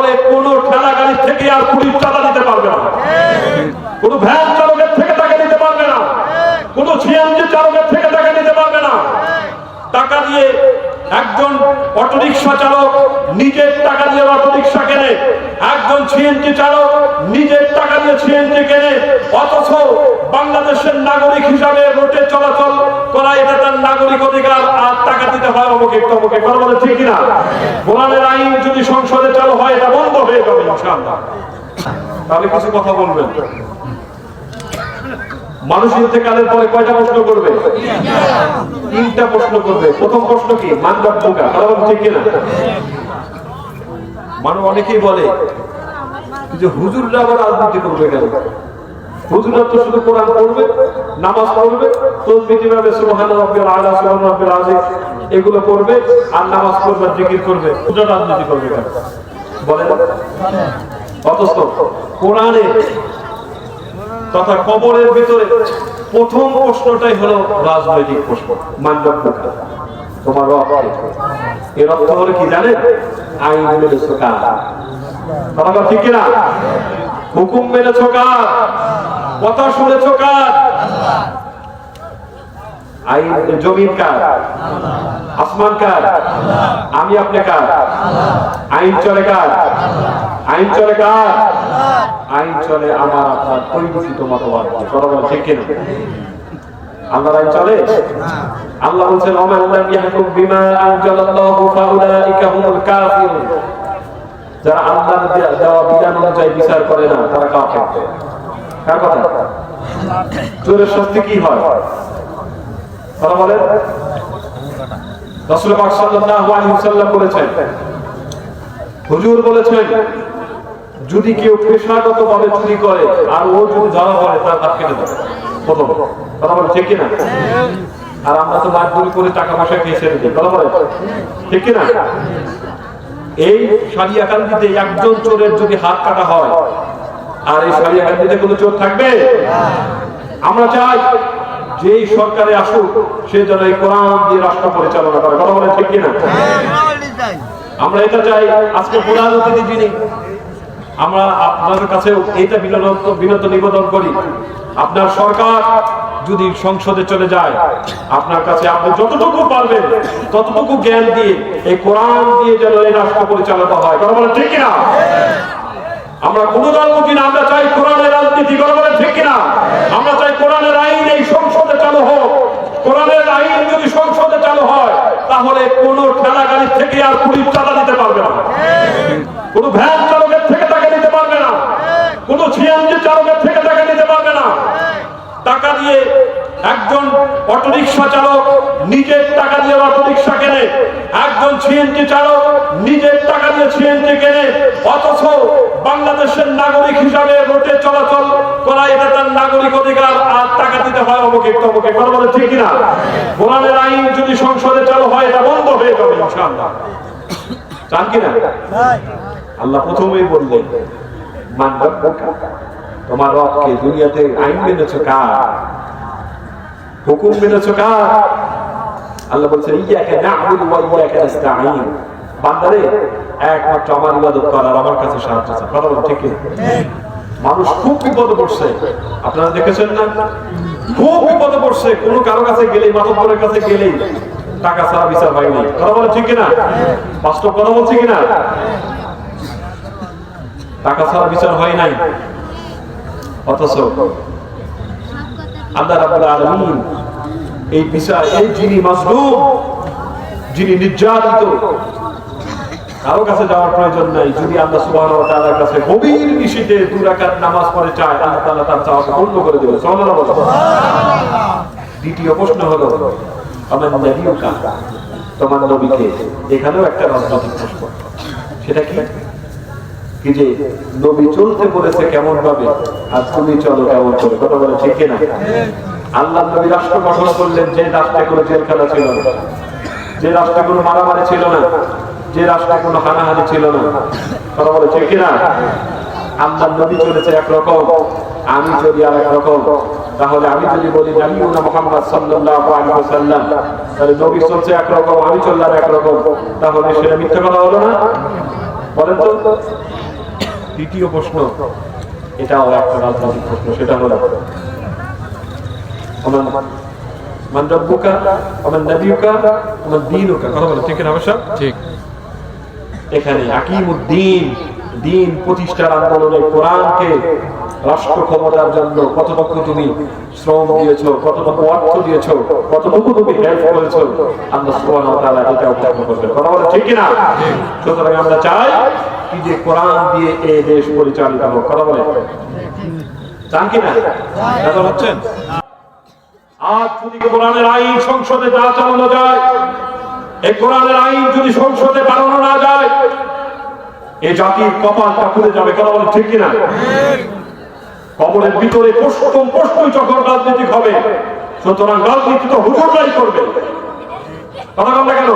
তাহলে কোন ঠেলা গাড়ির থেকে আর পুলিশ চাঁদা দিতে পারবে না, কোন ভ্যান চালকের থেকে টাকা নিতে পারবে না, কোন সিএনজি চালকের থেকে টাকা নিতে পারবে না। টাকা দিয়ে একজন অটোরিকশা চালক নিজের টাকা দিয়ে অটোরিকশা কেনে, একজন সিএনজি চালক নিজের টাকা দিয়ে সিএনজি কেনে, অথচ বাংলাদেশের নাগরিক হিসাবে রোডে চলাচল করা এটা তার নাগরিক অধিকার, আর টাকা দিতে হয় অমুকে তমুকে। কথা বলে ঠিক কিনা? কোরআনের আইন যদি সংসদে চালু হয় এটা বন্ধ হয়ে যাবে ইনশাআল্লাহ। তাহলে কিছু কথা বলবেন। মানুষ ইন্তেকালের পরে কয়টা প্রশ্ন করবে? তিনটা প্রশ্ন করবে। প্রথম প্রশ্ন কি? মানবাদ বোকা। কথা বলে ঠিক কিনা? মানুষ অনেকেই বলে যে হুজুররা আবার রাজনীতি করবে কেন? হুজুররা তো শুধু কোরআন পড়বে, নামাজ পড়বে, তাসবিহ দিবে, সুবহান রাব্বিল আলা, সুবহান রাব্বিল আযীম এগুলো করবে, আর নামাজ পড়বে, জিকির করবে। হুজুর রাজনীতি করবে কেন? বলে না? অথচ কোরআনে তথা কবরের ভিতরে প্রথম প্রশ্নটাই হলো রাজনৈতিক প্রশ্ন। মানবাদ বোকা, তোমার রব কে? এর অর্থ হলো কি জানেন? আইন মেনেছো কার? কথা ঠিক কিনা? হুকুম মেনেছো কার? কথা শুনেছো কার? আইন জমিন কার? আসমান কার? আমি আপনি কার? আইন চলে কার? আইন চলে কার? আইন চলে আমার আপনার পরিবর্তিত মতবাদ। কথা বলে ঠিক কিনা? আল্লাহর আইন চলে? আল্লাহ বলেছেন ওমান লাম ইয়াহকুম বিমা আনজালাল্লাহু ফাউলাইকা হুমুল কাফিরুন। যারা আল্লাহর দেওয়া বিধান অনুযায়ী বিচার করে না তারা কাফের। কার কথা? চোরের শাস্তি কি হয়? কথা বলেন। রাসূল পাক সাল্লাল্লাহু আলাইহি ওয়াসাল্লাম বলেছেন, হুজুর বলেছেন, যদি কেউ পেশাগতভাবে চুরি করে আর ও যদি ধরা পড়ে তার হাত কেটে দেবে। প্রথম কথা বলে ঠিক কিনা? আর আমরা তো মারধর করে টাকা পয়সা খেয়ে ছেড়ে দিই। কথা বলে ঠিক কিনা? এই সারিয়াকান্দিতে একজন চোরের যদি হাত কাটা হয়, আর এই সারিয়াকান্দিতে কোনো চোর থাকবে? আমরা চাই যে সরকারে আসুক সে যেন এই কোরআন দিয়ে রাষ্ট্র পরিচালনা করে। কথা বলে ঠিক কিনা? আমরা এটা চাই। আজকে প্রধান অতিথি যিনি, আমরা আপনাদের কাছে এইটা বিনত নিবেদন করি, আপনার সরকার যদি সংসদে চলে যায়, আপনার কাছে আপনি যতটুকু পারবেন ততটুকু জ্ঞান দিয়ে এই কোরআন দিয়ে যেন এই রাষ্ট্র পরিচালিত হয়। কথা বলে ঠিক কিনা? আমরা কোন দলমুখী না, আমরা চাই কোরআনের রাজনীতি। কথা বলে ঠিক কিনা? আমরা চাই কোরআনের আইন এই সংসদে চালু হোক। কোরআনের আইন যদি সংসদে চালু হয় তাহলে কোন ঠেলা গাড়ির থেকে আর পুলিশ চাঁদা দিতে পারবে না, কোন ভ্যান চালকের থেকে টাকা নিতে পারবে না, কোন সিএনজি চালকের থেকে টাকা নিতে পারবে না। টাকা দিয়ে একজন অটোরিকশা চালক নিজের টাকা দিয়ে অটোরিকশা কেনে, একজন সিএনজি চালক নিজের টাকা দিয়ে সিএনজি কেনে, অথচ বাংলাদেশের নাগরিক হিসাবে রোডে চলাচল করা এটা তার নাগরিক অধিকার, আর টাকা দিতে হয় অমুকে তমুকে। কথা বলে ঠিক কিনা? কোরআনের আইন যদি সংসদে চালু হয় এটা বন্ধ হয়ে যাবে ইনশাআল্লাহ। চান কিনা? আল্লাহ প্রথমেই বললেন মানবাদ বোকা, তোমার রবকে। দুনিয়াতে আইন মেনেছো কার? হুকুম মেনেছো কার? আল্লাহ বলছেন ইয়াকা না'বুদু ওয়া ইয়াকা নাস্তাঈন। বান্দারে একমাত্র আমার ইবাদত কর আর আমার কাছে সাহায্য চাও। কথা বল ঠিক কিনা? মানুষ খুব বিপদে পড়ছে, আপনারা দেখেছেন না? খুব বিপদে পড়ছে। কোন কারো কাছে গেলেই, মাতব্বরের কাছে গেলেই টাকা ছাড়া বিচার হয় না। কথা বলে ঠিক কিনা? বাস্তব কথা বলছি কিনা? টাকা ছাড়া বিচার হয় নাই। অথচ আল্লাহ রাব্বুল আলামিন এই বিচার, এই যিনি মাজলুম, যিনি নির্যাতিত, কারো কাছে যাওয়ার প্রয়োজন নাই। যদি আল্লাহ সুবহানাহু ওয়া তাআলার কাছে গভীর নিশীথে 2 রাকাত নামাজ পড়ে চায়, আল্লাহ তাআলা তার চাওয়াকে পূর্ণ করে দেবে। সুবহানাল্লাহ। দ্বিতীয় প্রশ্ন হলো আমার নবীকা, তোমার নবীকে। এখানেও একটা রাজনৈতিক প্রশ্ন। সেটা কি? কি যে নবী চলতে বলেছে কেমন ভাবে, আর তুমি চলো কেমন করে। কথা বলে ঠিক কিনা? আল্লাহ নবী রাষ্ট্র গঠন করলেন যে রাষ্ট্রে কোনো জেলখানা ছিল না, যে রাষ্ট্রে কোনো মারামারি ছিল না, যে রাষ্ট্রে কোনো হানাহানি ছিল না। কথা বলে ঠিক কিনা? আল্লাহ নবী চলেছে একরকম, আমি যদি আর একরকম। তাহলে আমি যদি বলি নবীনা মুহাম্মদ সাল্লাল্লাহু আলাইহি ওয়াসাল্লাম, তাহলে নবী চলছে একরকম, আমি চললাম একরকম, তাহলে সেটা মিথ্যা কথা হলো না? বলেন তো। দ্বিতীয় প্রশ্ন, এটাও একটা রাজনৈতিক প্রশ্ন, সেটা হলো মান রব্বুকা ওয়া মান নাবিয়ুকা ওয়া মান দীনুকা। কথা বলেন ঠিক না ভাষা? ঠিক। এখানে আকিমুদ্দিন, দিন প্রতিষ্ঠার আন্দোলনে কোরআনকে রাষ্ট্র ক্ষমতার জন্য কতটুকু তুমি শ্রম দিয়েছো, কতটুকু অর্থ দিয়েছো, কতটুকু তুমি হেল্প করেছো, আল্লাহ সুবহানাহু ওয়া তাআলা এটা উদ্ধার করবেন। কথা বলেন ঠিক না? সুতরাং আমরা চাই কি যে কোরআন দিয়ে এই দেশ পরিচালিত হোক। কথা বলেন চান কি না? কথা হচ্ছেন? আজ যদি কোরআনের আইন সংসদে না চালানো যায়, এই কোরআনের আইন যদি সংসদে বাড়ানো না যায়, এই জাতির কপালটা খুলে যাবে। কথা বলেন ঠিক কিনা? কবরের ভিতরে প্রশ্নই যখন রাজনীতি হবে, সুতরাং রাজনীতি তো হুজুররাই করবে। কথা বলবে কেন?